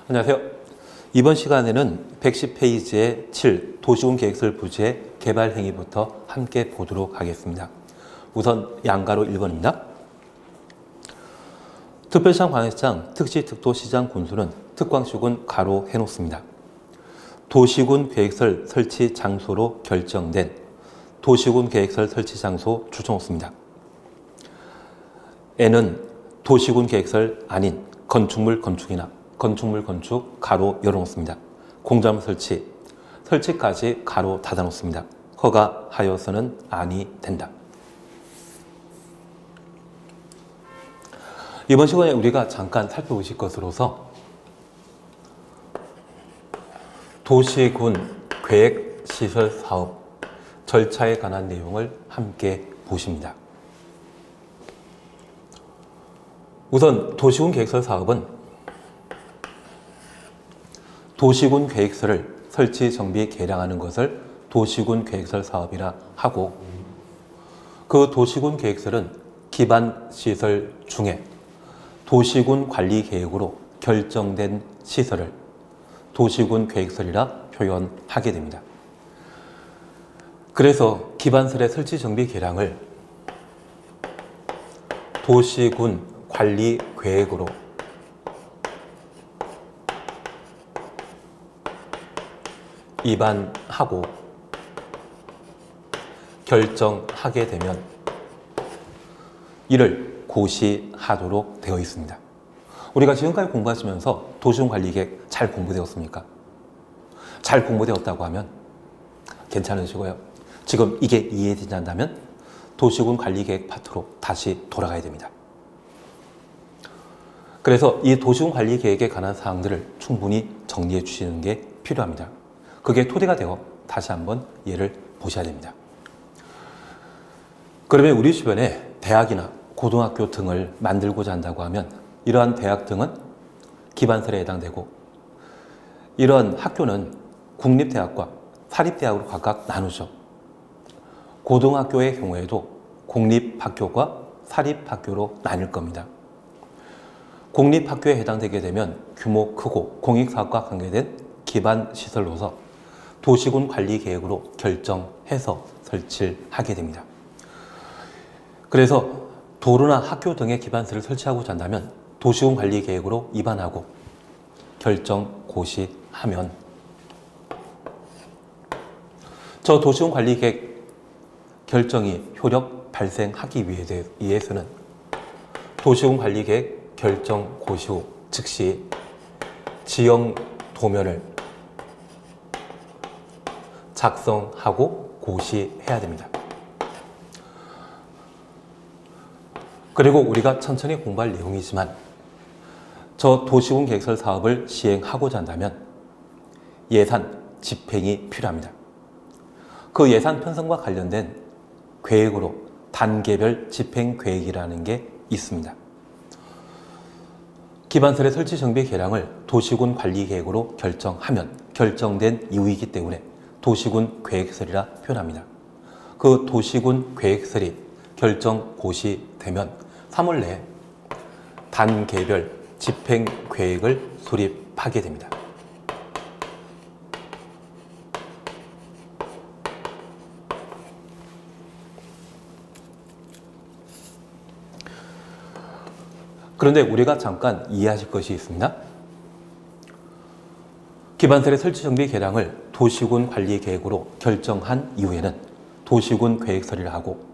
안녕하세요. 이번 시간에는 110페이지의 7 도시군 계획설 부지의 개발 행위부터 함께 보도록 하겠습니다. 우선 양가로 1번입니다. 특별시장 광역시장 특시 특도시장 군수는 특광시군 가로 해놓습니다. 도시군 계획설 설치 장소로 결정된 도시군 계획설 설치 장소 추천없습니다. N은 도시군 계획설 아닌 건축물 건축이나 건축물 건축 가로 열어놓습니다. 공작물 설치까지 가로 닫아놓습니다. 허가하여서는 아니 된다. 이번 시간에 우리가 잠깐 살펴보실 것으로서 도시군 계획시설 사업 절차에 관한 내용을 함께 보십니다. 우선 도시군 계획설 사업은 도시군 계획설을 설치, 정비, 개량하는 것을 도시군 계획설 사업이라 하고, 그 도시군 계획설은 기반 시설 중에 도시군 관리 계획으로 결정된 시설을 도시군 계획설이라 표현하게 됩니다. 그래서 기반설의 설치, 정비, 개량을 도시군 관리 계획으로 입안하고 결정하게 되면 이를 고시하도록 되어 있습니다. 우리가 지금까지 공부하시면서 도시군 관리계획 잘 공부되었습니까? 잘 공부되었다고 하면 괜찮으시고요. 지금 이게 이해되지 않다면 도시군 관리계획 파트로 다시 돌아가야 됩니다. 그래서 이 도시군 관리계획에 관한 사항들을 충분히 정리해 주시는 게 필요합니다. 그게 토대가 되어 다시 한번 얘를 보셔야 됩니다. 그러면 우리 주변에 대학이나 고등학교 등을 만들고자 한다고 하면 이러한 대학 등은 기반설에 해당되고, 이러한 학교는 국립대학과 사립대학으로 각각 나누죠. 고등학교의 경우에도 공립학교과 사립학교로 나뉠 겁니다. 공립학교에 해당되게 되면 규모 크고 공익사업과 관계된 기반시설로서 도시군 관리계획으로 결정해서 설치를 하게 됩니다. 그래서 도로나 학교 등의 기반시설을 설치하고자 한다면 도시군 관리계획으로 입안하고 결정 고시하면, 저 도시군 관리계획 결정이 효력 발생하기 위해서는 도시군 관리계획 결정 고시 후 즉시 지형 도면을 작성하고 고시해야 됩니다. 그리고 우리가 천천히 공부할 내용이지만 저 도시군 계획설 사업을 시행하고자 한다면 예산 집행이 필요합니다. 그 예산 편성과 관련된 계획으로 단계별 집행 계획이라는 게 있습니다. 기반설의 설치, 정비, 개량을 도시군 관리 계획으로 결정하면 결정된 이유이기 때문에 도시군 계획설이라 표현합니다. 그 도시군 계획설이 결정 고시되면 3월 내에 단계별 집행 계획을 수립하게 됩니다. 그런데 우리가 잠깐 이해하실 것이 있습니다. 기반설의 설치, 정비, 개량을 도시군 관리 계획으로 결정한 이후에는 도시군 계획설이라 하고,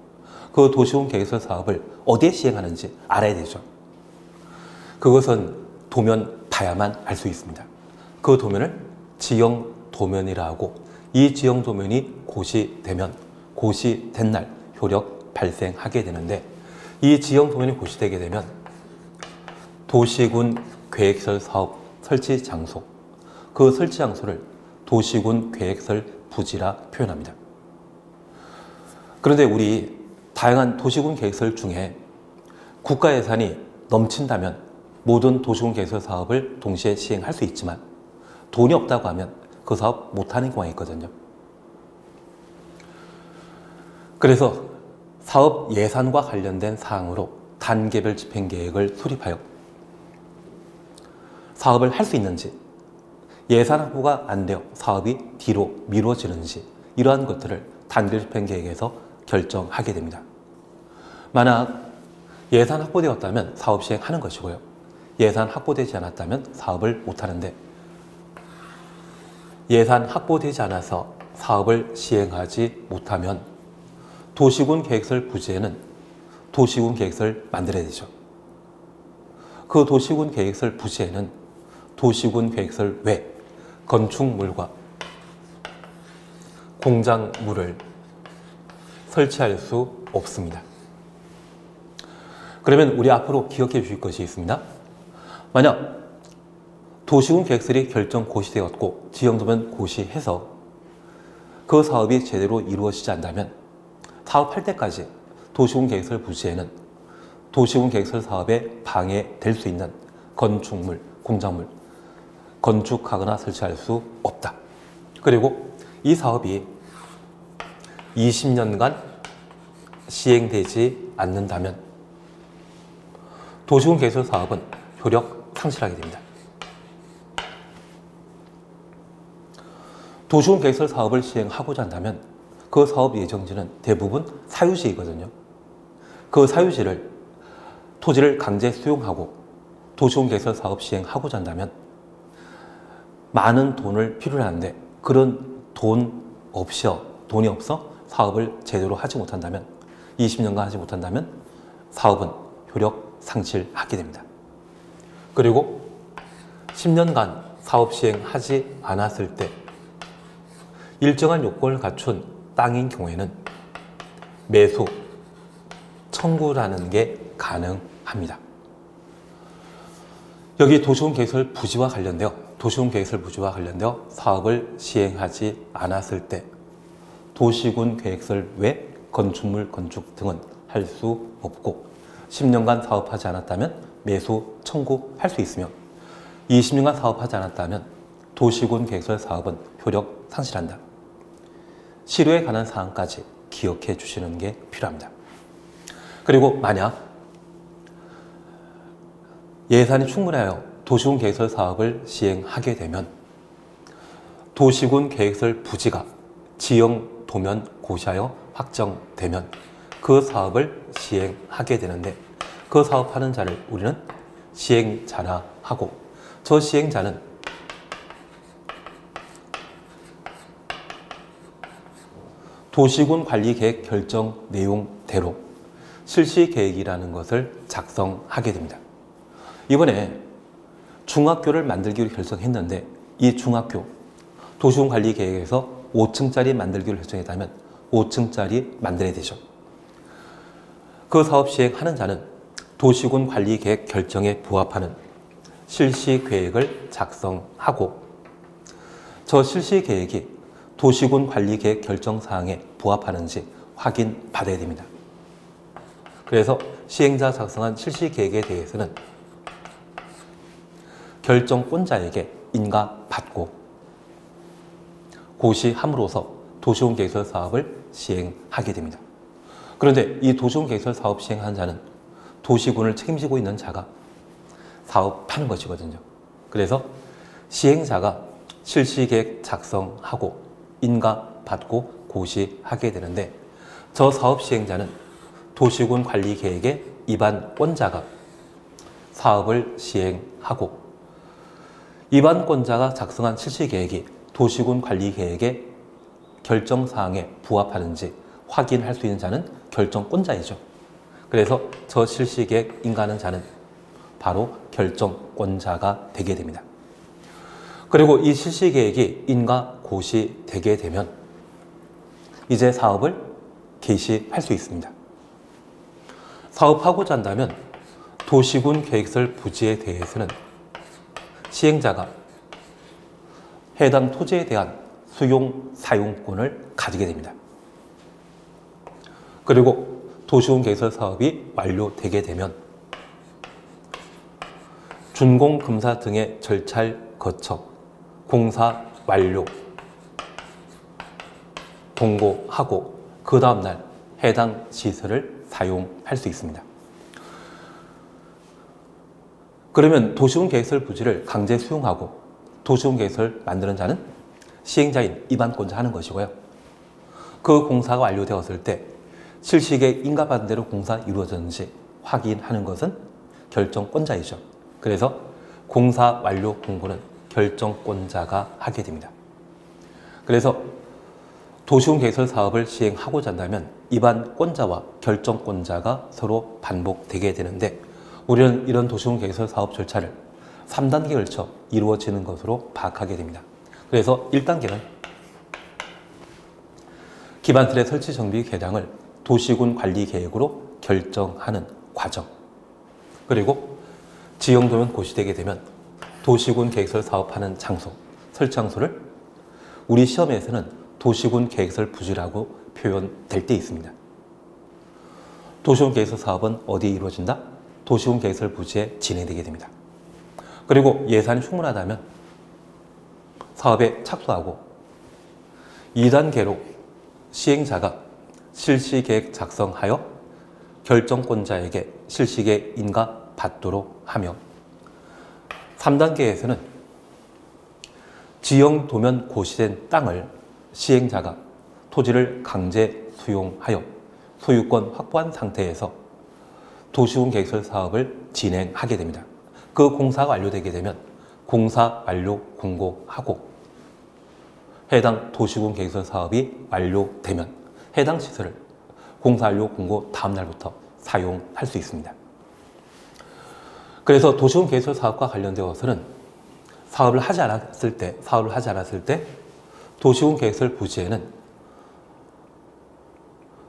그 도시군 계획설 사업을 어디에 시행하는지 알아야 되죠. 그것은 도면 봐야만 알 수 있습니다. 그 도면을 지형 도면이라 하고, 이 지형 도면이 고시되면 고시된 날 효력 발생하게 되는데, 이 지형 도면이 고시되게 되면 도시군 계획설 사업 설치 장소, 그 설치 장소를 도시군 계획설 부지라 표현합니다. 그런데 우리 다양한 도시군 계획설 중에 국가 예산이 넘친다면 모든 도시군 계획설 사업을 동시에 시행할 수 있지만 돈이 없다고 하면 그 사업 못하는 경우가 있거든요. 그래서 사업 예산과 관련된 사항으로 단계별 집행 계획을 수립하여 사업을 할 수 있는지, 예산 확보가 안 되어 사업이 뒤로 미뤄지는지 이러한 것들을 단기 집행 계획에서 결정하게 됩니다. 만약 예산 확보되었다면 사업 시행하는 것이고요. 예산 확보되지 않았다면 사업을 못하는데, 예산 확보되지 않아서 사업을 시행하지 못하면 도시군 계획설 부지에는 도시군 계획서를 만들어야 되죠. 그 도시군 계획설 부지에는 도시군 계획설 외 건축물과 공작물을 설치할 수 없습니다. 그러면 우리 앞으로 기억해 주실 것이 있습니다. 만약 도시군 계획설이 결정 고시되었고 지형도면 고시해서 그 사업이 제대로 이루어지지 않는다면 사업할 때까지 도시군 계획설 부지에는 도시군 계획설 사업에 방해될 수 있는 건축물, 공작물 건축하거나 설치할 수 없다. 그리고 이 사업이 20년간 시행되지 않는다면 도시군 계획설 사업은 효력 상실하게 됩니다. 도시군 계획설 사업을 시행하고자 한다면 그 사업 예정지는 대부분 사유지이거든요. 그 사유지를 토지를 강제 수용하고 도시군 계획설 사업 시행하고자 한다면 많은 돈을 필요로 하는데 그런 돈이 없어 사업을 제대로 하지 못한다면 20년간 하지 못한다면 사업은 효력 상실하게 됩니다. 그리고 10년간 사업 시행하지 않았을 때 일정한 요건을 갖춘 땅인 경우에는 매수, 청구라는 게 가능합니다. 여기 도시군 계획설 부지와 관련되어 사업을 시행하지 않았을 때 도시군 계획설 외 건축물 건축 등은 할 수 없고 10년간 사업하지 않았다면 매수 청구할 수 있으며 20년간 사업하지 않았다면 도시군 계획설 사업은 효력 상실한다. 실효에 관한 사항까지 기억해 주시는 게 필요합니다. 그리고 만약 예산이 충분하여 도시군 계획설 사업을 시행하게 되면 도시군 계획설 부지가 지형 도면 고시하여 확정되면 그 사업을 시행하게 되는데 그 사업하는 자를 우리는 시행자라 하고 저 시행자는 도시군 관리계획 결정 내용대로 실시계획이라는 것을 작성하게 됩니다. 이번에 중학교를 만들기로 결정했는데 이 중학교 도시군 관리계획에서 5층짜리 만들기로 결정했다면 5층짜리 만들어야 되죠. 그 사업 시행하는 자는 도시군 관리계획 결정에 부합하는 실시계획을 작성하고 저 실시계획이 도시군 관리계획 결정사항에 부합하는지 확인받아야 됩니다. 그래서 시행자 작성한 실시계획에 대해서는 결정권자에게 인가받고 고시함으로써 도시군 계획설 사업을 시행하게 됩니다. 그런데 이 도시군 계획설 사업 시행한 자는 도시군을 책임지고 있는 자가 사업하는 것이거든요. 그래서 시행자가 실시계획 작성하고 인가받고 고시하게 되는데 저 사업 시행자는 도시군 관리계획의 입안권자가 사업을 시행하고 입안권자가 작성한 실시계획이 도시군 관리계획의 결정사항에 부합하는지 확인할 수 있는 자는 결정권자이죠. 그래서 저 실시계획 인가하는 자는 바로 결정권자가 되게 됩니다. 그리고 이 실시계획이 인가 고시되게 되면 이제 사업을 개시할 수 있습니다. 사업하고자 한다면 도시군 계획설 부지에 대해서는 시행자가 해당 토지에 대한 수용, 사용권을 가지게 됩니다. 그리고 도시군 계획설 사업이 완료되게 되면 준공검사 등의 절차를 거쳐 공사 완료 공고하고 그 다음날 해당 시설을 사용할 수 있습니다. 그러면 도시군 계획설 부지를 강제 수용하고 도시군 계획서를 만드는 자는 시행자인 입안권자 하는 것이고요. 그 공사가 완료되었을 때 실시에 인가받은 대로 공사 이루어졌는지 확인하는 것은 결정권자이죠. 그래서 공사 완료 공고는 결정권자가 하게 됩니다. 그래서 도시군 계획설 사업을 시행하고자 한다면 입안권자와 결정권자가 서로 반복되게 되는데 우리는 이런 도시군 계획설 사업 절차를 3단계에 걸쳐 이루어지는 것으로 파악하게 됩니다. 그래서 1단계는 기반틀의 설치 정비 계량을 도시군 관리 계획으로 결정하는 과정. 그리고 지형도면 고시되게 되면 도시군 계획설 사업하는 장소, 설치 장소를 우리 시험에서는 도시군 계획설 부지라고 표현될 때 있습니다. 도시군 계획설 사업은 어디에 이루어진다? 도시군 계획설 부지에 진행되게 됩니다. 그리고 예산이 충분하다면 사업에 착수하고 2단계로 시행자가 실시계획 작성하여 결정권자에게 실시계획 인가 받도록 하며 3단계에서는 지형 도면 고시된 땅을 시행자가 토지를 강제 수용하여 소유권 확보한 상태에서 도시군 계획설 사업을 진행하게 됩니다. 그 공사가 완료되게 되면 공사 완료 공고하고 해당 도시군 계획설 사업이 완료되면 해당 시설을 공사 완료 공고 다음 날부터 사용할 수 있습니다. 그래서 도시군 계획설 사업과 관련되어서는 사업을 하지 않았을 때 도시군 계획설 부지에는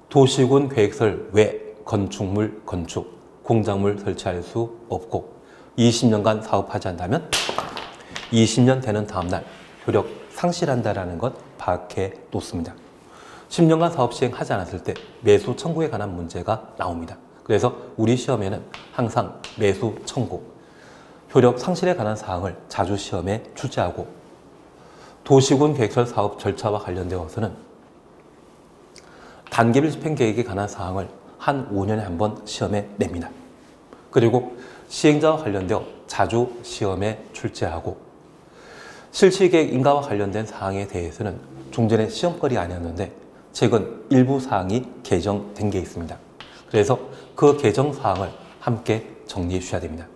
도시군 계획설 외 건축물 건축, 공작물 설치할 수 없고 20년간 사업하지 않다면 20년 되는 다음날 효력 상실한다라는 것 파악해 놓습니다. 10년간 사업 시행하지 않았을 때 매수 청구에 관한 문제가 나옵니다. 그래서 우리 시험에는 항상 매수 청구, 효력 상실에 관한 사항을 자주 시험에 출제하고 도시군 계획설 사업 절차와 관련되어서는 단계별 집행 계획에 관한 사항을 한 5년에 한 번 시험에 냅니다. 그리고 시행자와 관련되어 자주 시험에 출제하고 실시계획 인가와 관련된 사항에 대해서는 종전에 시험거리 아니었는데 최근 일부 사항이 개정된 게 있습니다. 그래서 그 개정 사항을 함께 정리해 주셔야 됩니다.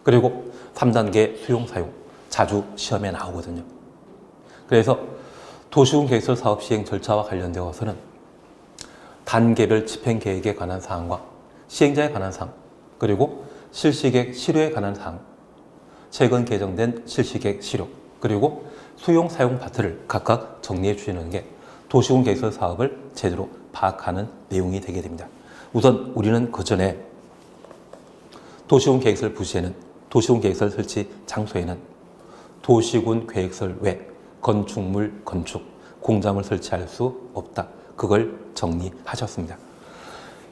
그리고 3단계 수용 사용 자주 시험에 나오거든요. 그래서 도시군 계획설 사업 시행 절차와 관련되어서는 단계별 집행 계획에 관한 사항과 시행자에 관한 사항, 그리고 실시계획 실효에 관한 사항, 최근 개정된 실시계획 실효, 그리고 수용 사용 파트를 각각 정리해 주시는 게 도시군 계획설 사업을 제대로 파악하는 내용이 되게 됩니다. 우선 우리는 그 전에 도시군 계획설 부지에는 도시군 계획설 설치 장소에는 도시군 계획설 외 건축물 건축, 공작물 설치할 수 없다. 그걸 정리하셨습니다.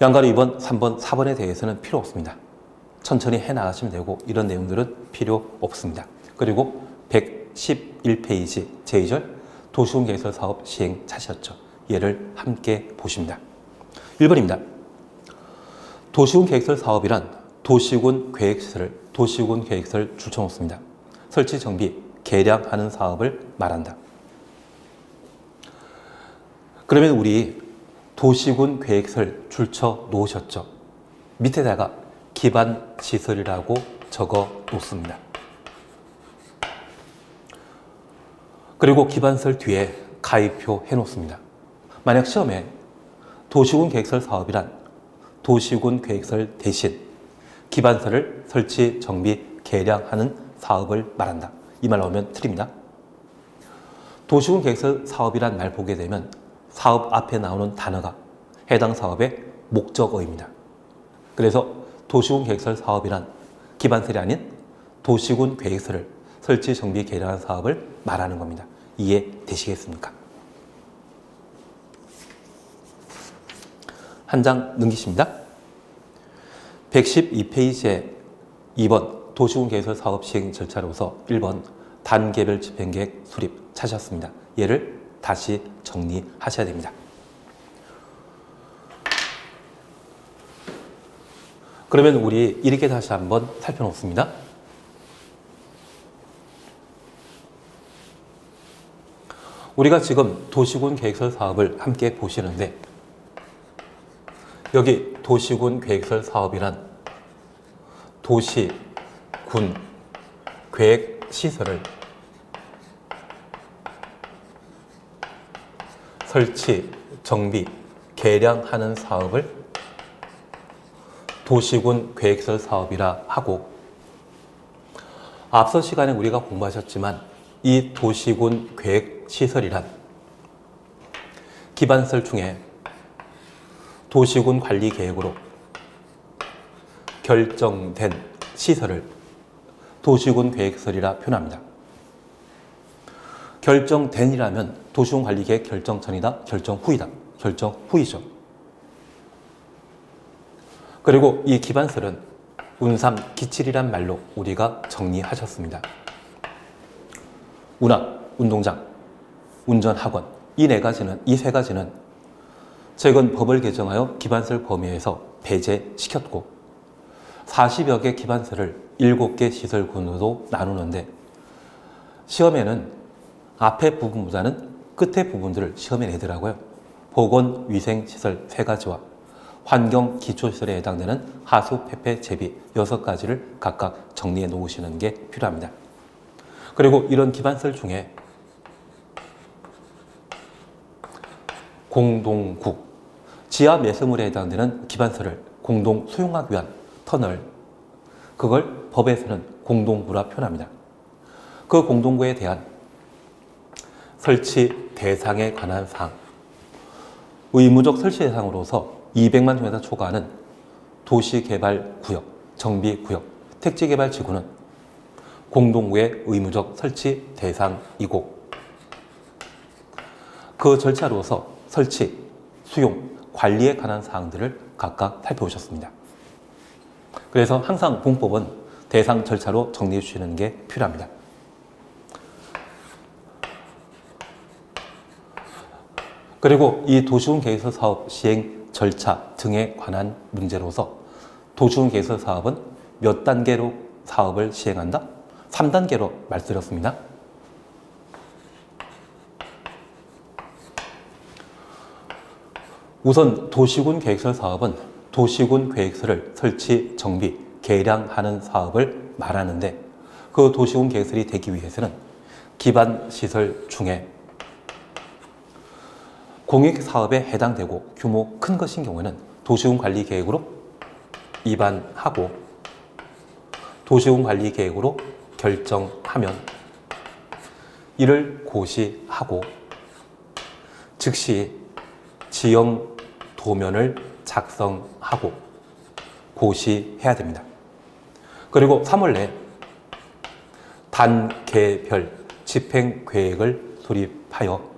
양가로 2번, 3번, 4번에 대해서는 필요 없습니다. 천천히 해나가시면 되고 이런 내용들은 필요 없습니다. 그리고 111페이지 제2절 도시군 계획설 사업 시행 차시였죠. 얘를 함께 보십니다. 1번입니다. 도시군 계획설 사업이란 도시군 계획시설을 도시군 계획설 줄쳐놓습니다. 설치 정비, 개량하는 사업을 말한다. 그러면 우리 도시군 계획설 줄쳐 놓으셨죠? 밑에다가 기반 시설이라고 적어 놓습니다. 그리고 기반설 뒤에 가입표 해 놓습니다. 만약 시험에 도시군 계획설 사업이란 도시군 계획설 대신 기반설을 설치, 정비, 개량하는 사업을 말한다. 이 말 나오면 틀립니다. 도시군 계획설 사업이란 말 보게 되면 사업 앞에 나오는 단어가 해당 사업의 목적어입니다. 그래서 도시군 계획설 사업이란 기반설이 아닌 도시군 계획설을 설치, 정비, 개량하는 사업을 말하는 겁니다. 이해되시겠습니까? 한 장 넘기십니다. 112페이지에 2번 도시군 계획설 사업 시행 절차로서 1번 단계별 집행계획 수립 찾으셨습니다. 얘를 다시 정리하셔야 됩니다. 그러면 우리 이렇게 다시 한번 살펴놓습니다. 우리가 지금 도시군 계획설 사업을 함께 보시는데 여기 도시군 계획설 사업이란 도시, 군, 계획, 시설을 설치, 정비, 개량하는 사업을 도시군 계획설 사업이라 하고, 앞서 시간에 우리가 공부하셨지만 이 도시군 계획 시설이란 기반시설 중에 도시군 관리 계획으로 결정된 시설을 도시군 계획설이라 표현합니다. 결정된이라면 도시군 관리 계획 결정 전이다, 결정 후이다. 결정 후이죠. 그리고 이 기반설은 운삼 기칠이란 말로 우리가 정리하셨습니다. 운학, 운동장, 운전학원 이 세 가지는 최근 법을 개정하여 기반설 범위에서 배제시켰고 40여 개 기반설을 7개 시설군으로 나누는데 시험에는 앞에 부분보다는 끝에 부분들을 시험에 내더라고요. 보건, 위생, 시설 3가지와 환경, 기초시설에 해당되는 하수, 폐폐, 제비 6가지를 각각 정리해 놓으시는 게 필요합니다. 그리고 이런 기반설 중에 공동국, 지하 매수물에 해당되는 기반설을 공동 수용하기 위한 터널, 그걸 법에서는 공동구라 표현합니다. 그 공동구에 대한 설치 대상에 관한 사항, 의무적 설치 대상으로서 200만 제곱미터 초과하는 도시개발구역, 정비구역, 택지개발지구는 공동구의 의무적 설치 대상이고 그 절차로서 설치, 수용, 관리에 관한 사항들을 각각 살펴보셨습니다. 그래서 항상 공법은 대상 절차로 정리해 주시는 게 필요합니다. 그리고 이 도시군 계획설 사업 시행 절차 등에 관한 문제로서 도시군 계획설 사업은 몇 단계로 사업을 시행한다? 3단계로 말씀드렸습니다. 우선 도시군 계획설 사업은 도시군 계획설을 설치, 정비, 개량하는 사업을 말하는데 그 도시군 계획설이 되기 위해서는 기반시설 중에 공익사업에 해당되고 규모 큰 것인 경우에는 도시군 관리 계획으로 입안하고 도시군 관리 계획으로 결정하면 이를 고시하고 즉시 지형 도면을 작성하고 고시해야 됩니다. 그리고 3월 내에 단계별 집행계획을 수립하여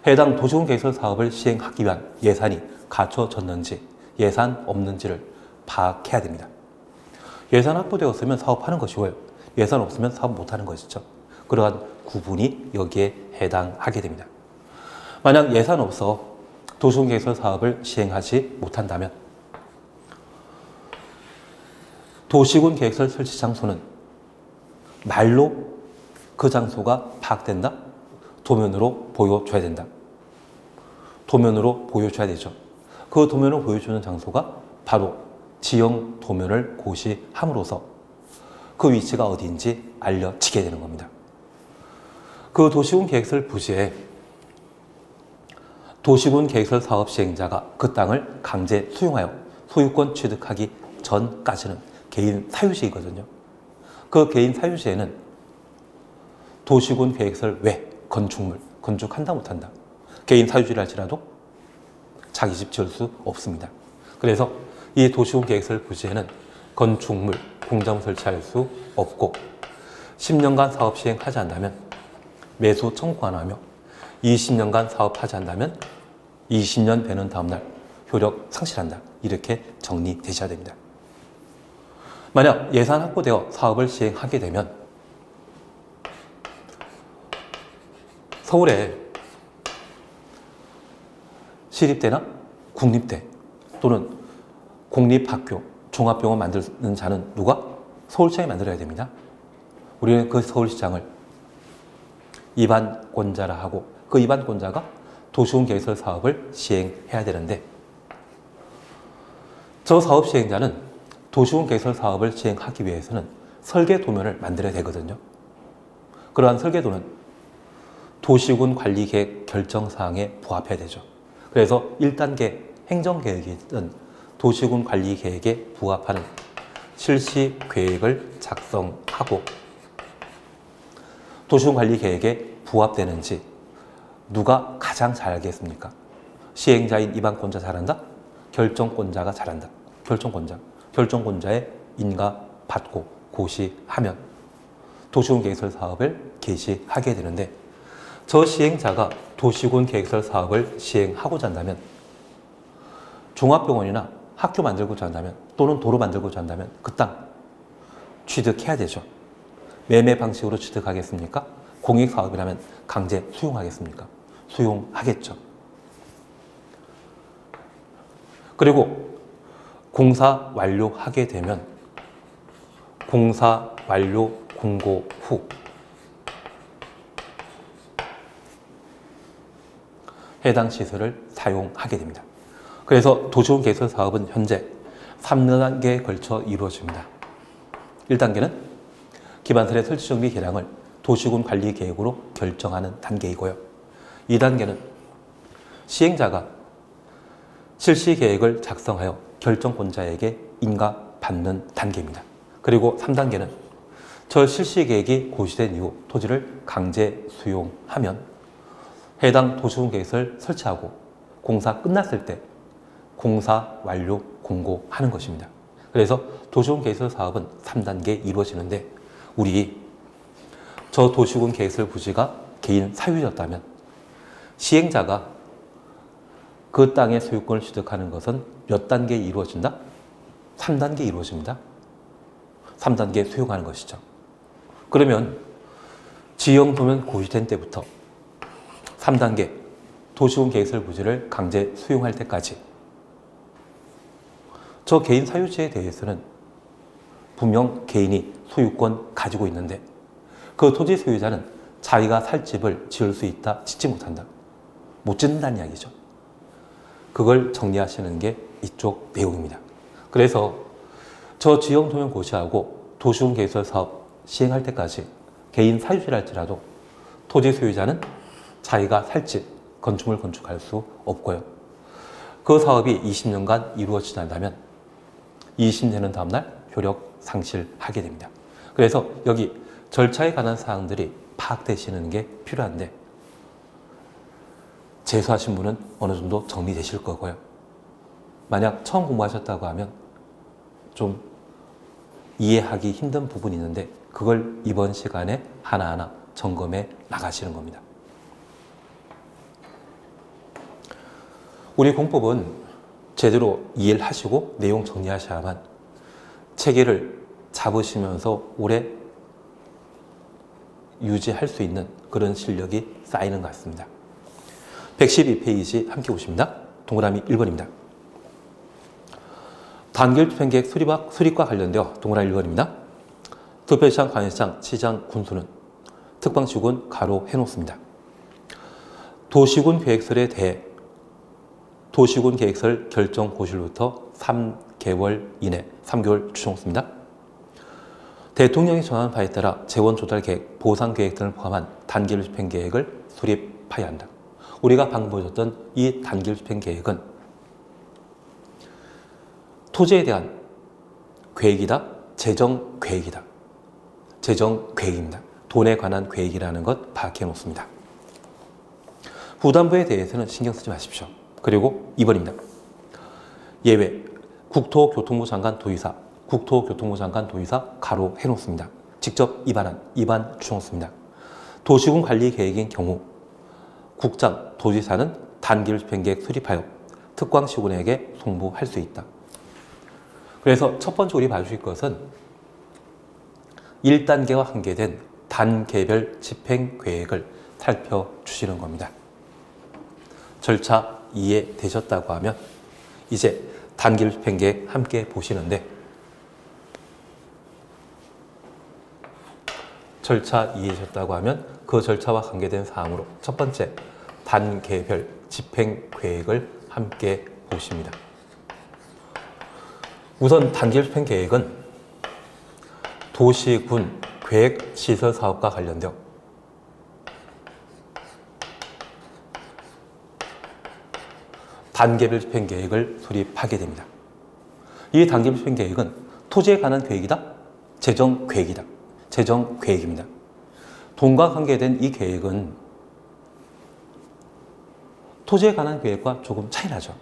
해당 도시군 계획설 사업을 시행하기 위한 예산이 갖춰졌는지 예산 없는지를 파악해야 됩니다. 예산 확보되었으면 사업하는 것이고요. 예산 없으면 사업 못하는 것이죠. 그러한 구분이 여기에 해당하게 됩니다. 만약 예산 없어 도시군 계획설 사업을 시행하지 못한다면 도시군 계획설 설치 장소는 말로 그 장소가 파악된다? 도면으로 보여줘야 된다. 도면으로 보여줘야 되죠. 그 도면을 보여주는 장소가 바로 지형 도면을 고시함으로써 그 위치가 어디인지 알려지게 되는 겁니다. 그 도시군 계획설 부지에 도시군 계획설 사업 시행자가 그 땅을 강제 수용하여 소유권 취득하기 전까지는 개인 사유지이거든요. 그 개인 사유지에는 도시군 계획설 외 건축물, 건축한다 못한다. 개인 사유지를 할지라도 자기 집 지을 수 없습니다. 그래서 이 도시군 계획설 부지에는 건축물, 공장 설치할 수 없고 10년간 사업 시행하지 않는다면 매수 청구 안 하며 20년간 사업하지 않는다면 20년 되는 다음날 효력 상실한다. 이렇게 정리되셔야 됩니다. 만약 예산 확보되어 사업을 시행하게 되면 서울에 시립대나 국립대 또는 공립학교, 종합병원 만드는 자는 누가? 서울시장이 만들어야 됩니다. 우리는 그 서울시장을 입안권자라 하고 그 입안권자가 도시군 계획설 사업을 시행해야 되는데 저 사업 시행자는 도시군 계획설 사업을 시행하기 위해서는 설계도면을 만들어야 되거든요. 그러한 설계도는 도시군 관리계획 결정사항에 부합해야 되죠. 그래서 1단계 행정계획이든 도시군 관리계획에 부합하는 실시계획을 작성하고 도시군 관리계획에 부합되는지 누가 가장 잘 알겠습니까? 시행자인 입안권자 잘한다? 결정권자가 잘한다. 결정권자의 인가 받고 고시하면 도시군 계획설 사업을 개시하게 되는데 저 시행자가 도시군 계획설 사업을 시행하고자 한다면 종합병원이나 학교 만들고자 한다면 또는 도로 만들고자 한다면 그 땅 취득해야 되죠. 매매 방식으로 취득하겠습니까? 공익사업이라면 강제 수용하겠습니까? 수용하겠죠. 그리고 공사 완료하게 되면 공사 완료 공고 후 해당 시설을 사용하게 됩니다. 그래서 도시군 계획설 사업은 현재 3단계에 걸쳐 이루어집니다. 1단계는 기반설의 설치 정비 계량을 도시군 관리 계획으로 결정하는 단계이고요. 2단계는 시행자가 실시 계획을 작성하여 결정권자에게 인가받는 단계입니다. 그리고 3단계는 저 실시 계획이 고시된 이후 토지를 강제 수용하면 해당 도시군 계획을 설치하고 공사 끝났을 때 공사 완료 공고하는 것입니다. 그래서 도시군 계획설 사업은 3단계 이루어지는데 우리 저 도시군 계획설 부지가 개인 사유였다면 시행자가 그 땅의 소유권을 취득하는 것은 몇 단계에 이루어진다? 3단계에 이루어집니다. 3단계에 수용하는 것이죠. 그러면 지형도면 고시된 때부터 3단계 도시군 계획설 부지를 강제 수용할 때까지 저 개인 사유지에 대해서는 분명 개인이 소유권 가지고 있는데 그 토지 소유자는 자기가 살 집을 지을 수 있다, 짓지 못한다. 못 짓는다는 이야기죠. 그걸 정리하시는 게 이쪽 내용입니다. 그래서 저 지형도면 고시하고 도시군 계획설 사업 시행할 때까지 개인 사유지랄지라도 토지 소유자는 자기가 살 집, 건축물 건축할 수 없고요. 그 사업이 20년간 이루어지지 않다면 20되는 다음날 효력 상실하게 됩니다. 그래서 여기 절차에 관한 사항들이 파악되시는 게 필요한데 재수하신 분은 어느 정도 정리되실 거고요. 만약 처음 공부하셨다고 하면 좀 이해하기 힘든 부분이 있는데 그걸 이번 시간에 하나하나 점검해 나가시는 겁니다. 우리 공법은 제대로 이해를 하시고 내용 정리하셔야만 체계를 잡으시면서 오래 유지할 수 있는 그런 실력이 쌓이는 것 같습니다. 112페이지 함께 보십니다. 동그라미 1번입니다. 단결 투표계획 수립과 관련되어 동그라미 1번입니다. 투표시장, 관시장, 시장, 군수는 특방시군 가로 해놓습니다. 도시군 계획설에 대해 도시군 계획설 결정 고시로부터 3개월 이내, 3개월 추정습니다. 대통령이 정한 바에 따라 재원 조달 계획, 보상 계획 등을 포함한 단계를 집행 계획을 수립하여야 한다. 우리가 방금 보셨던 이 단계를 집행 계획은 토지에 대한 계획이다, 재정 계획이다. 재정 계획입니다. 돈에 관한 계획이라는 것 파악해 놓습니다. 부담부에 대해서는 신경 쓰지 마십시오. 그리고 2번입니다. 예외, 국토교통부 장관 도의사, 국토교통부 장관 도의사 가로 해놓습니다. 직접 입안 추정습니다. 도시군 관리 계획인 경우 국장, 도지사는 단계를 집행계획 수립하여 특광시군에게 송부할 수 있다. 그래서 첫 번째 우리 봐주실 것은 1단계와 한계된 단계별 집행계획을 살펴주시는 겁니다. 절차 이해되셨다고 하면 이제 단계별 집행계획 함께 보시는데 절차 이해되셨다고 하면 그 절차와 관계된 사항으로 첫 번째 단계별 집행 계획을 함께 보십니다. 우선 단계별 집행 계획은 도시, 군, 계획, 시설 사업과 관련되어 단계별 집행 계획을 수립하게 됩니다. 이 단계별 집행 계획은 토지에 관한 계획이다? 재정 계획이다. 재정 계획입니다. 돈과 관계된 이 계획은 토지에 관한 계획과 조금 차이 나죠.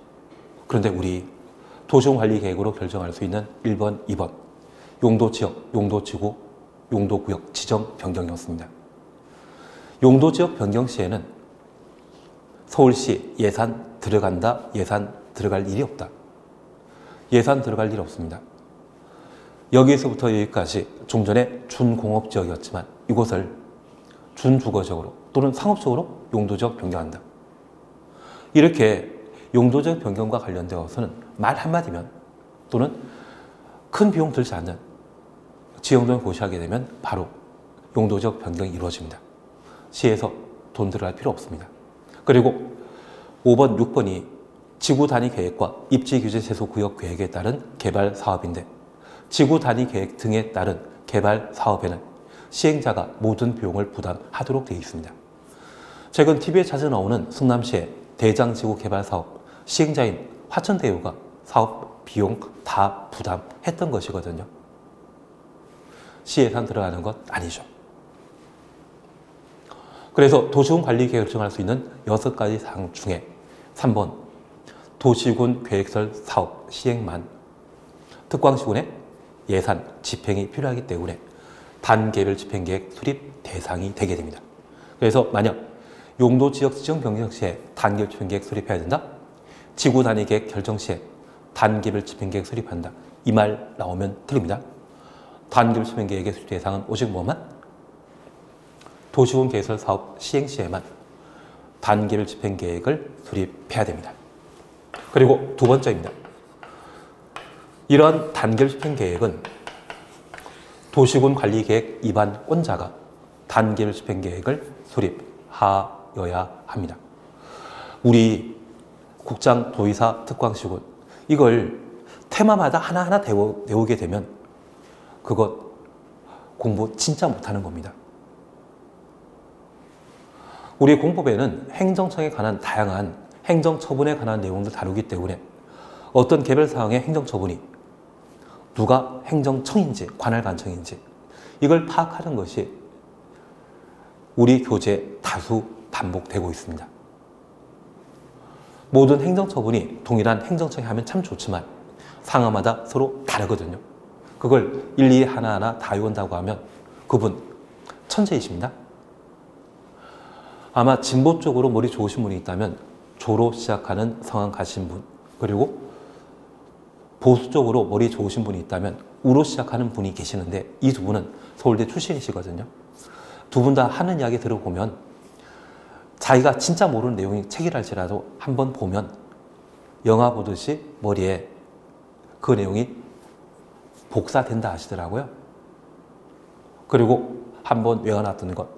그런데 우리 도시관리 계획으로 결정할 수 있는 1번, 2번 용도지역, 용도지구, 용도구역 지정 변경이었습니다. 용도지역 변경 시에는 서울시 예산 들어간다, 예산 들어갈 일이 없다. 예산 들어갈 일 없습니다. 여기에서부터 여기까지 좀 전에 준공업지역이었지만 이곳을 준주거지역으로 또는 상업적으로 용도지역 변경한다. 이렇게 용도지역 변경과 관련되어서는 말 한마디면 또는 큰 비용 들지 않는 지형도를 고시하게 되면 바로 용도지역 변경이 이루어집니다. 시에서 돈 들어갈 필요 없습니다. 그리고 5번, 6번이 지구 단위 계획과 입지 규제 세소 구역 계획에 따른 개발 사업인데 지구 단위 계획 등에 따른 개발 사업에는 시행자가 모든 비용을 부담하도록 되어 있습니다. 최근 TV에 자주 나오는 성남시의 대장지구 개발 사업 시행자인 화천대유가 사업 비용 다 부담했던 것이거든요. 시 예산 들어가는 것 아니죠. 그래서 도시군 관리 계획을 결정할 수 있는 6가지 사항 중에 3번 도시군 계획설 사업 시행만 특광시군의 예산 집행이 필요하기 때문에 단계별 집행계획 수립 대상이 되게 됩니다. 그래서 만약 용도지역 지정 변경 시에 단계별 집행계획 수립해야 된다? 지구 단위 계획 결정 시에 단계별 집행계획 수립한다. 이 말 나오면 틀립니다. 단계별 집행계획의 수립 대상은 오직 뭐만? 도시군 계획설 사업 시행 시에만 단계별 집행계획을 수립해야 됩니다. 그리고 두 번째입니다. 이러한 단계별 집행계획은 도시군 관리계획 입안권자가 단계별 집행계획을 수립하여야 합니다. 우리 국장, 도의사, 특광시군 이걸 테마마다 하나하나 외우게 되면 그것 공부 진짜 못하는 겁니다. 우리 공법에는 행정청에 관한 다양한 행정처분에 관한 내용을 다루기 때문에 어떤 개별사항의 행정처분이 누가 행정청인지 관할관청인지 이걸 파악하는 것이 우리 교재에 다수 반복되고 있습니다. 모든 행정처분이 동일한 행정청이 하면 참 좋지만 상황마다 서로 다르거든요. 그걸 일일이 하나하나 다 외운다고 하면 그분 천재이십니다. 아마 진보 쪽으로 머리 좋으신 분이 있다면 조로 시작하는 성함 가신 분, 그리고 보수 쪽으로 머리 좋으신 분이 있다면 우로 시작하는 분이 계시는데 이 두 분은 서울대 출신이시거든요. 두 분 다 하는 이야기 들어보면 자기가 진짜 모르는 내용이 책이랄지라도 한번 보면 영화 보듯이 머리에 그 내용이 복사된다 하시더라고요. 그리고 한번 외워놨던 것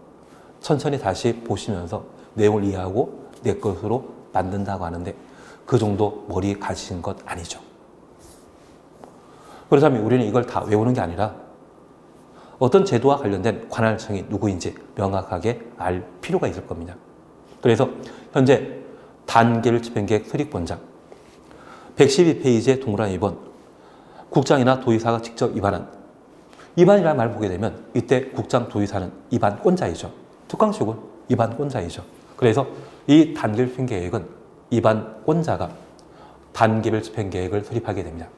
천천히 다시 보시면서 내용을 이해하고 내 것으로 만든다고 하는데 그 정도 머리 가지신 것 아니죠. 그렇다면 우리는 이걸 다 외우는 게 아니라 어떤 제도와 관련된 관할청이 누구인지 명확하게 알 필요가 있을 겁니다. 그래서 현재 단계별 집행계획 수립본장 112페이지의 동그라미 2번 국장이나 도의사가 직접 입안이라는 말을 보게 되면 이때 국장, 도의사는 입안권자이죠. 특광시군 입안권자이죠. 그래서 이 단계별 집행계획은 입안권자가 단계별 집행계획을 수립하게 됩니다.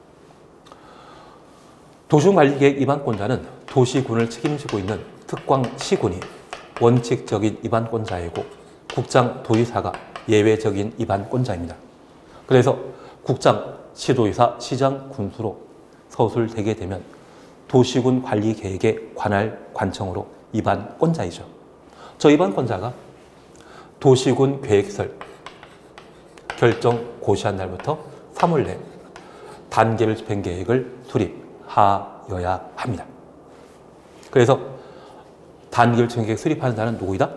도시군관리계획 입안권자는 도시군을 책임지고 있는 특광시군이 원칙적인 입안권자이고 국장, 도의사가 예외적인 입안권자입니다. 그래서 국장, 시도의사, 시장, 군수로 서술되게 되면 도시군 관리계획의 관할 관청으로 입안권자이죠. 저 입안권자가 도시군 계획설 결정 고시한 날부터 3월 내 단계별 집행계획을 수립하여야 합니다. 그래서 단계별 집행계획 수립하는 자는 누구이다?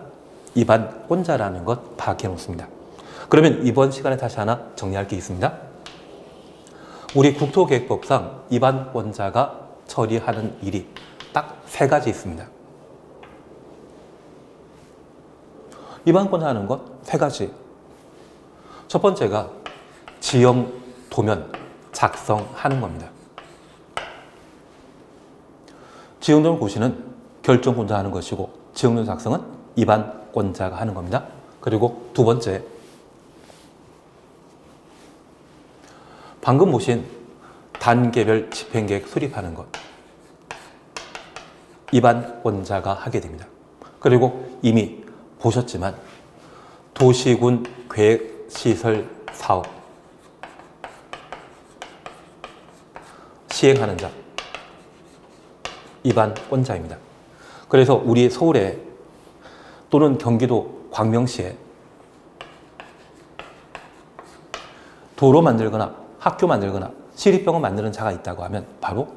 위반권자라는 것 파악해 놓습니다. 그러면 이번 시간에 다시 하나 정리할 게 있습니다. 우리 국토계획법상 위반권자가 처리하는 일이 딱 세 가지 있습니다. 위반권자 하는 것 세 가지. 첫 번째가 지형 도면 작성하는 겁니다. 지형도면 고시는 결정권자가 하는 것이고 지형도면 작성은 위반권자가 하는 겁니다. 그리고 두 번째, 방금 보신 단계별 집행계획 수립하는 것, 위반권자가 하게 됩니다. 그리고 이미 보셨지만 도시군 계획시설 사업 시행하는 자, 위반권자입니다. 그래서 우리 서울에 또는 경기도 광명시에 도로 만들거나 학교 만들거나 시립병원 만드는 자가 있다고 하면 바로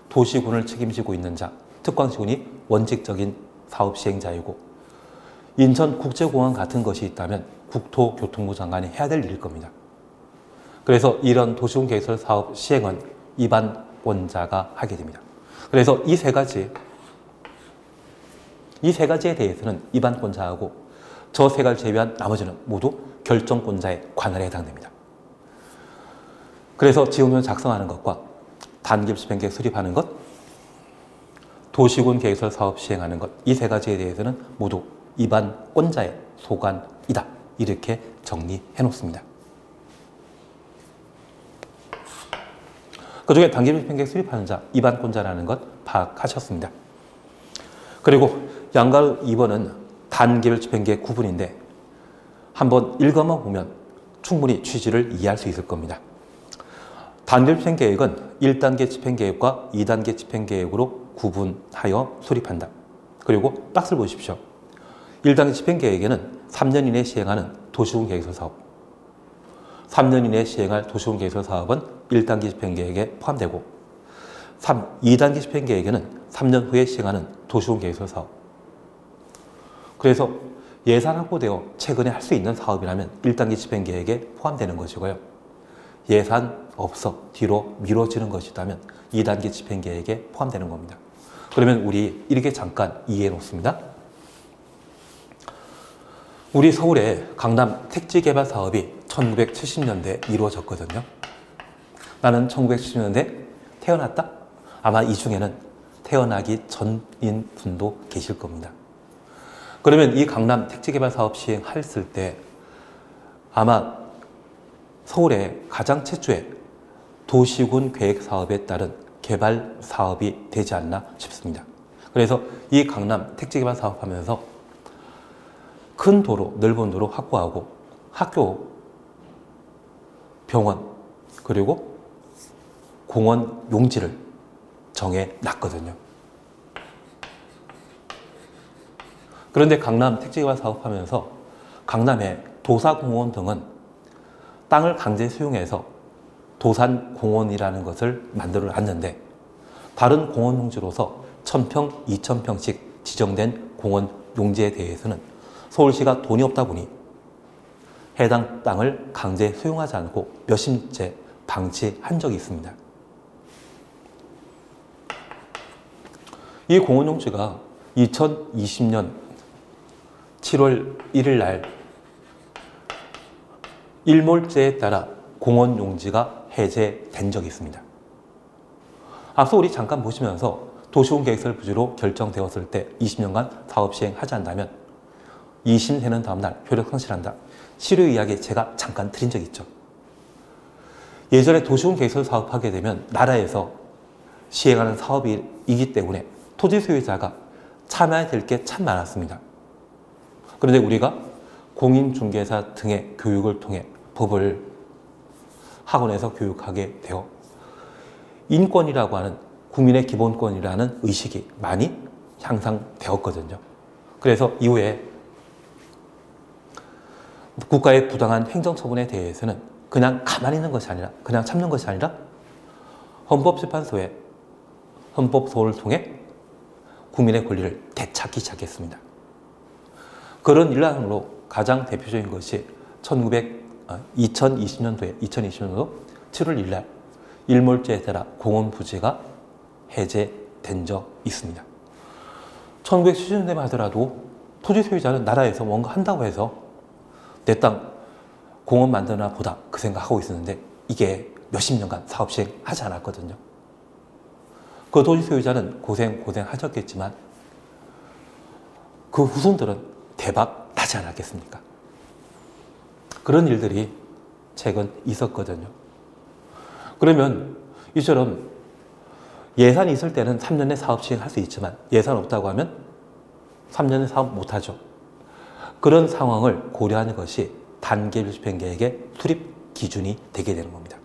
도시군을 책임지고 있는 자, 특광시군이 원칙적인 사업 시행자이고, 인천국제공항 같은 것이 있다면 국토교통부 장관이 해야 될 일일 겁니다. 그래서 이런 도시군 계획설 사업 시행은 위반권자가 하게 됩니다. 그래서 이 세 가지에 대해서는 위반권자하고 저 세 가지를 제외한 나머지는 모두 결정권자의 관할에 해당됩니다. 그래서 지형도면 작성하는 것과 단계별 집행계획 수립하는 것, 도시군 계획설 사업 시행하는 것, 이 세 가지에 대해서는 모두 위반권자의 소관이다. 이렇게 정리해 놓습니다. 그 중에 단계별 집행계획 수립하는 자, 위반권자라는 것 파악하셨습니다. 그리고 양가로 2번은 단계별 집행계획 구분인데 한번 읽어만 보면 충분히 취지를 이해할 수 있을 겁니다. 단계별 집행계획은 1단계 집행계획과 2단계 집행계획으로 구분하여 수립한다. 그리고 박스를 보십시오. 1단계 집행계획에는 3년 이내에 시행하는 도시군 계획설 사업, 3년 이내에 시행할 도시군 계획설 사업은 1단계 집행계획에 포함되고 2단계 집행계획에는 3년 후에 시행하는 도시군 계획설 사업. 그래서 예산 확보되어 최근에 할 수 있는 사업이라면 1단계 집행계획에 포함되는 것이고요. 예산 없어 뒤로 미뤄지는 것이라면 2단계 집행계획에 포함되는 겁니다. 그러면 우리 이렇게 잠깐 이해해 놓습니다. 우리 서울의 강남 택지개발 사업이 1970년대에 이루어졌거든요. 나는 1970년대 태어났다? 아마 이 중에는 태어나기 전인 분도 계실 겁니다. 그러면 이 강남 택지개발 사업 시행했을 때 아마 서울의 가장 최초의 도시군 계획 사업에 따른 개발 사업이 되지 않나 싶습니다. 그래서 이 강남 택지개발 사업하면서 큰 도로, 넓은 도로 확보하고 학교, 병원, 그리고 공원 용지를 정해놨거든요. 그런데 강남 택지개발 사업하면서 강남의 도사공원 등은 땅을 강제 수용해서 도산공원이라는 것을 만들어 놨는데 다른 공원 용지로서 1000평, 2000평씩 지정된 공원 용지에 대해서는 서울시가 돈이 없다 보니 해당 땅을 강제 수용하지 않고 몇십년째 방치한 적이 있습니다. 이 공원 용지가 2020년 7월 1일 날 일몰제에 따라 공원 용지가 해제된 적이 있습니다. 앞서 우리 잠깐 보시면서 도시군 계획설 부지로 결정되었을 때 20년간 사업 시행하지 않는다면 2심 되는 다음날 효력 상실한다. 실효 이야기 제가 잠깐 드린 적이 있죠. 예전에 도시군 계획설 사업하게 되면 나라에서 시행하는 사업이기 때문에 토지 소유자가 참여해야 될 게 참 많았습니다. 그런데 우리가 공인중개사 등의 교육을 통해 법을 학원에서 교육하게 되어 인권이라고 하는 국민의 기본권이라는 의식이 많이 향상되었거든요. 그래서 이후에 국가의 부당한 행정처분에 대해서는 그냥 가만히 있는 것이 아니라, 그냥 참는 것이 아니라 헌법재판소에 헌법소원을 통해 국민의 권리를 되찾기 시작했습니다. 그런 일환으로 가장 대표적인 것이 2020년도 7월 1일 날 일몰제에 따라 공원 부지가 해제된 적 있습니다. 1970년대만 하더라도 토지 소유자는 나라에서 뭔가 한다고 해서 내 땅 공원 만드나 보다 그 생각하고 있었는데 이게 몇십 년간 사업 시행하지 않았거든요. 그 토지 소유자는 고생하셨겠지만 그 후손들은 대박 나지 않았겠습니까? 그런 일들이 최근 있었거든요. 그러면 이처럼 예산이 있을 때는 3년에 사업 시행할 수 있지만 예산 없다고 하면 3년에 사업 못하죠. 그런 상황을 고려하는 것이 단계별 집행계획의 수립 기준이 되게 되는 겁니다.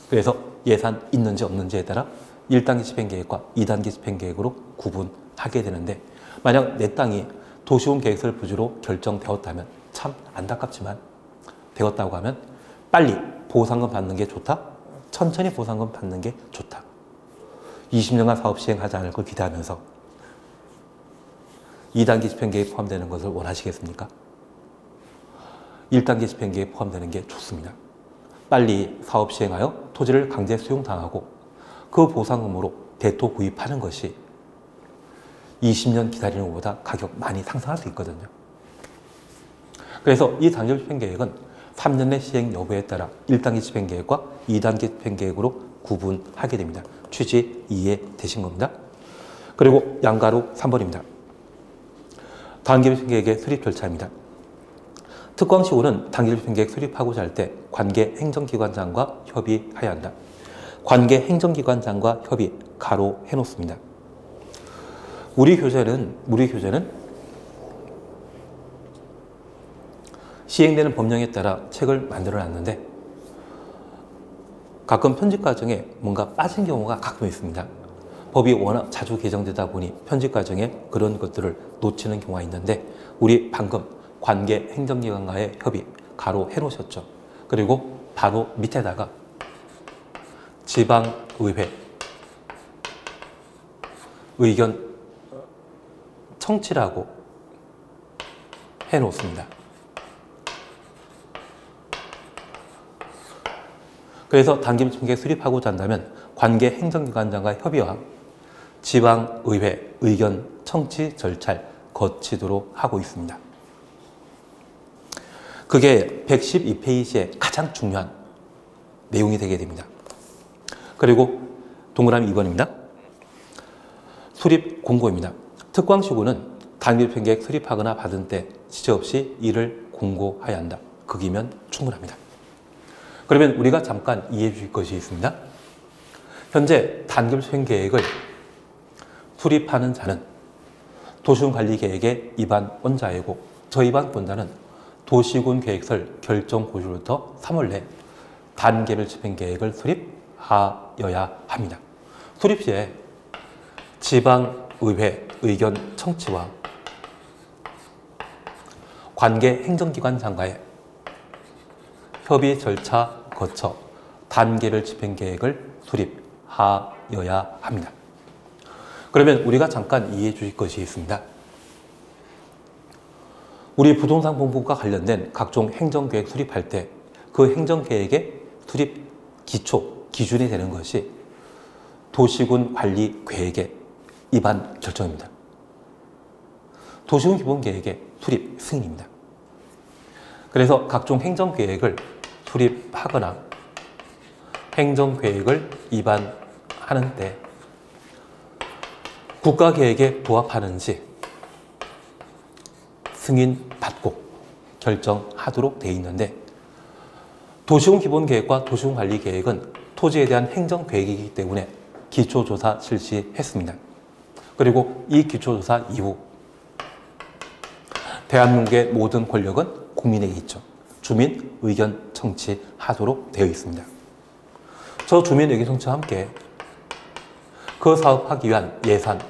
그래서 예산 있는지 없는지에 따라 1단계 집행계획과 2단계 집행계획으로 구분하게 되는데 만약 내 땅이 도시군 계획설 부지로 결정되었다면 참 안타깝지만 되었다고 하면 빨리 보상금 받는 게 좋다? 천천히 보상금 받는 게 좋다. 20년간 사업 시행하지 않을 걸 기대하면서 2단계 집행계획 포함되는 것을 원하시겠습니까? 1단계 집행계획 포함되는 게 좋습니다. 빨리 사업 시행하여 토지를 강제 수용당하고 그 보상금으로 대토 구입하는 것이 20년 기다리는 것보다 가격 많이 상승할 수 있거든요. 그래서 이 단계별 집행계획은 3년 내 시행 여부에 따라 1단계 집행계획과 2단계 집행계획으로 구분하게 됩니다. 취지 이해되신 겁니다. 그리고 양가로 3번입니다. 단계별 집행계획의 수립 절차입니다. 특광시군은 단계별 집행계획 수립하고자 할 때 관계 행정기관장과 협의해야 한다. 관계 행정기관장과 협의 가로 해놓습니다. 우리 교재는 시행되는 법령에 따라 책을 만들어 놨는데 가끔 편집 과정에 뭔가 빠진 경우가 가끔 있습니다. 법이 워낙 자주 개정되다 보니 편집 과정에 그런 것들을 놓치는 경우가 있는데 우리 방금 관계 행정기관과의 협의 가로 해놓으셨죠. 그리고 바로 밑에다가 지방의회 의견 청취라고 해놓습니다. 그래서 단계별 집행계획 수립하고자 한다면 관계 행정기관장과 협의와 지방의회 의견 청취 절차를 거치도록 하고 있습니다. 그게 112페이지의 가장 중요한 내용이 되게 됩니다. 그리고 동그라미 2번입니다. 수립 공고입니다. 특광시군은 단계별 집행계획 수립하거나 받은 때 지체 없이 이를 공고해야 한다. 극이면 충분합니다. 그러면 우리가 잠깐 이해해 주실 것이 있습니다. 현재 단계별 집행계획을 수립하는 자는 도시군관리계획의 입안권자이고 저 입안권자는 도시군 계획설 결정 고시로부터 3월 내 단계별 집행계획을 수립하여야 합니다. 수립 시에 지방의회 의견 청취와 관계 행정기관장과의 협의 절차 거쳐 단계별 집행계획을 수립하여야 합니다. 그러면 우리가 잠깐 이해해 주실 것이 있습니다. 우리 부동산 공부과 관련된 각종 행정계획 수립할 때 그 행정계획의 수립 기초, 기준이 되는 것이 도시군 관리 계획의 입안 결정입니다. 도시군 기본계획의 수립 승인입니다. 그래서 각종 행정계획을 수립하거나 행정계획을 입안하는 때 국가계획에 부합하는지 승인받고 결정하도록 되어 있는데 도시군 기본계획과 도시군 관리계획은 토지에 대한 행정계획이기 때문에 기초조사 실시했습니다. 그리고 이 기초조사 이후 대한민국의 모든 권력은 국민에게 있죠. 주민 의견 청취하도록 되어 있습니다. 저 주민 의견 청취와 함께 그 사업하기 위한 예산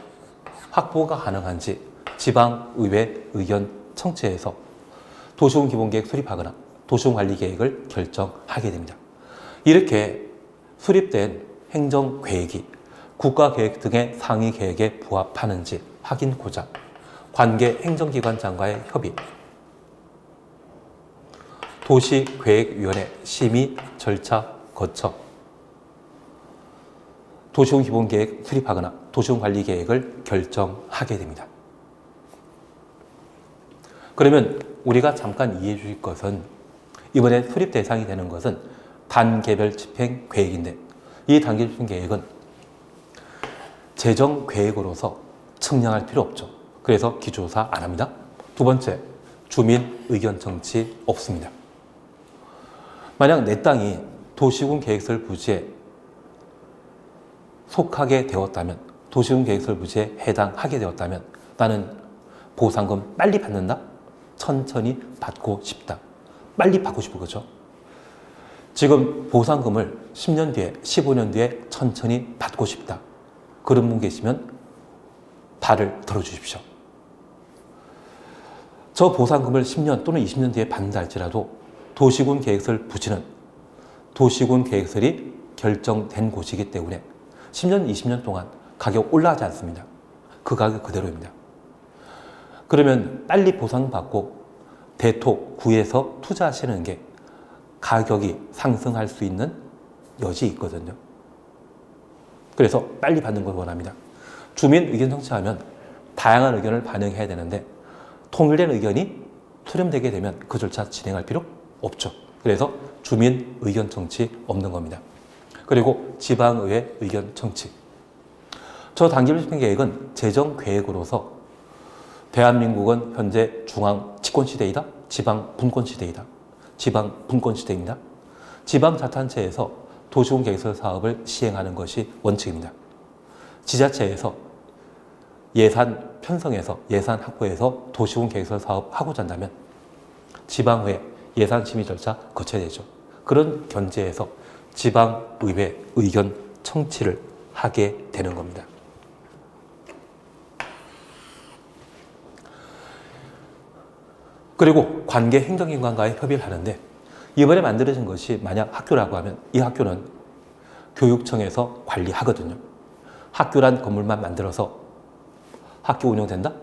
확보가 가능한지 지방의회 의견 청취해서 도시군 기본계획 수립하거나 도시군 관리계획을 결정하게 됩니다. 이렇게 수립된 행정계획이 국가계획 등의 상위 계획에 부합하는지 확인고자 관계 행정기관장과의 협의, 도시계획위원회 심의 절차 거쳐 도시군 기본계획 수립하거나 도시군 관리계획을 결정하게 됩니다. 그러면 우리가 잠깐 이해해 주실 것은 이번에 수립 대상이 되는 것은 단계별 집행 계획인데 이 단계별 집행 계획은 재정 계획으로서 측량할 필요 없죠. 그래서 기초조사 안 합니다. 두 번째, 주민 의견 청취 없습니다. 만약 내 땅이 도시군 계획설 부지에 속하게 되었다면, 도시군 계획설 부지에 해당하게 되었다면 나는 보상금 빨리 받는다? 천천히 받고 싶다. 빨리 받고 싶은 거죠. 지금 보상금을 10년 뒤에, 15년 뒤에 천천히 받고 싶다. 그런 분 계시면 발을 들어주십시오. 저 보상금을 10년 또는 20년 뒤에 받는다 할지라도 도시군 계획설 부지는 도시군 계획설이 결정된 곳이기 때문에 10년, 20년 동안 가격 올라가지 않습니다. 그 가격 그대로입니다. 그러면 빨리 보상받고 대토, 구에서 투자하시는 게 가격이 상승할 수 있는 여지 있거든요. 그래서 빨리 받는 걸 원합니다. 주민 의견 청취하면 다양한 의견을 반영해야 되는데 통일된 의견이 수렴되게 되면 그 절차 진행할 필요 없죠. 그래서 주민 의견 청취 없는 겁니다. 그리고 지방의회 의견 청취. 저 단계별 집행 계획은 재정 계획으로서 대한민국은 현재 중앙 집권 시대이다, 지방 분권 시대이다. 지방 분권 시대입니다. 지방자치단체에서 도시군 계획설 사업을 시행하는 것이 원칙입니다. 지자체에서 예산 편성해서 예산 확보해서 도시군 계획설 사업 하고자 한다면 지방의회 예산 심의 절차 거쳐야 되죠. 그런 견제에서 지방의회 의견 청취를 하게 되는 겁니다. 그리고 관계 행정기관과의 협의를 하는데 이번에 만들어진 것이 만약 학교라고 하면 이 학교는 교육청에서 관리하거든요. 학교란 건물만 만들어서 학교 운영된다?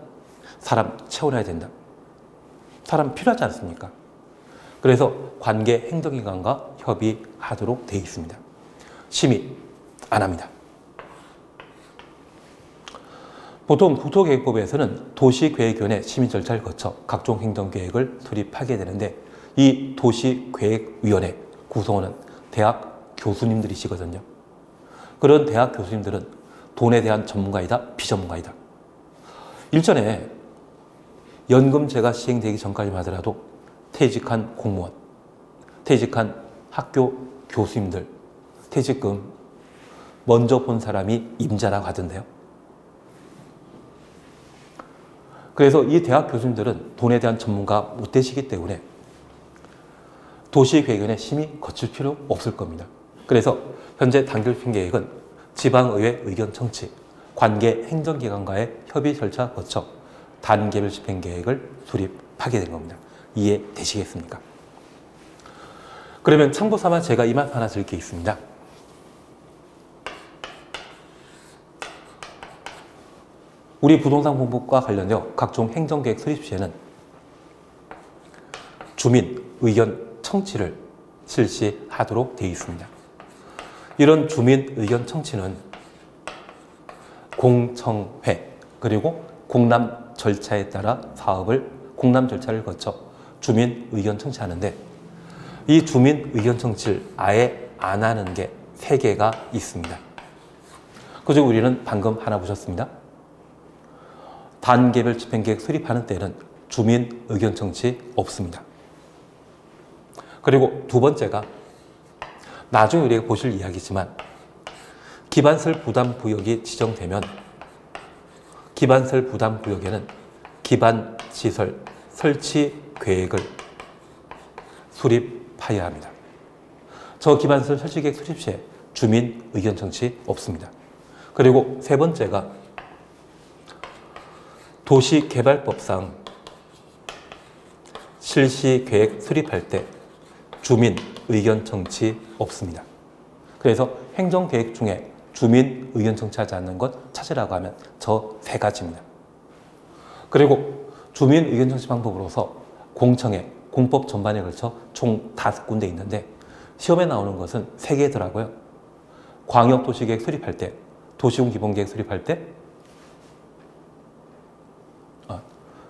사람 채워놔야 된다. 사람 필요하지 않습니까? 그래서 관계 행정기관과 협의하도록 되어 있습니다. 심의 안 합니다. 보통 국토계획법에서는 도시계획위원회 심의 절차를 거쳐 각종 행정계획을 수립하게 되는데 이 도시계획위원회 구성원은 대학 교수님들이시거든요. 그런 대학 교수님들은 돈에 대한 전문가이다, 비전문가이다. 일전에 연금제가 시행되기 전까지만 하더라도 퇴직한 공무원, 퇴직한 학교 교수님들, 퇴직금 먼저 본 사람이 임자라고 하던데요. 그래서 이 대학 교수님들은 돈에 대한 전문가 못 되시기 때문에 도시계획위원회 심의 거칠 필요 없을 겁니다. 그래서 현재 단계별 집행 계획은 지방의회 의견 청취, 관계 행정기관과의 협의 절차 거쳐 단계별 집행 계획을 수립하게 된 겁니다. 이해되시겠습니까? 그러면 참고 삼아 제가 이 말씀 하나 드릴 게 있습니다. 우리 부동산 공급과 관련되어 각종 행정계획 수립 시에는 주민 의견 청취를 실시하도록 되어 있습니다. 이런 주민 의견 청취는 공청회 그리고 공람 절차에 따라 공람 절차를 거쳐 주민 의견 청취하는데 이 주민 의견 청취를 아예 안 하는 게 3개가 있습니다. 그중 우리는 방금 하나 보셨습니다. 단계별 집행계획 수립하는 때는 주민 의견 청취 없습니다. 그리고 두 번째가 나중에 우리가 보실 이야기지만 기반설 부담구역이 지정되면 기반설 부담구역에는 기반시설 설치 계획을 수립하여야 합니다. 저 기반시설 설치 계획 수립 시에 주민 의견 청취 없습니다. 그리고 세 번째가 도시개발법상 실시계획 수립할 때 주민 의견 청취 없습니다. 그래서 행정계획 중에 주민 의견 청취하지 않는 것 찾으라고 하면 저 3가지입니다. 그리고 주민 의견 청취 방법으로서 공청회, 공법 전반에 걸쳐 총 5군데 있는데 시험에 나오는 것은 3개더라고요. 광역도시계획 수립할 때, 도시군 기본계획 수립할 때,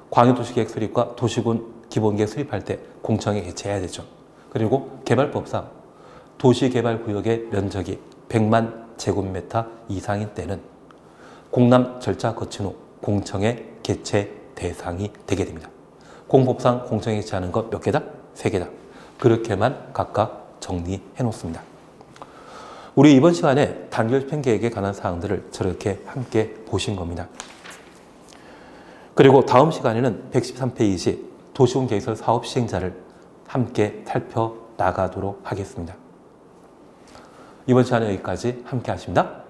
광역도시계획 수립과 도시군 기본계획 수립할 때 공청회 개최해야 되죠. 그리고 개발법상 도시개발구역의 면적이 100만 제곱미터 이상인 때는 공람 절차 거친 후 공청회 개최 대상이 되게 됩니다. 공법상 공청회 개최하는 것 몇 개다? 3개다. 그렇게만 각각 정리해 놓습니다. 우리 이번 시간에 단결 집행계획에 관한 사항들을 저렇게 함께 보신 겁니다. 그리고 다음 시간에는 113페이지 도시군 계획설 사업 시행자를 함께 살펴나가도록 하겠습니다. 이번 시간에 여기까지 함께 하십니다.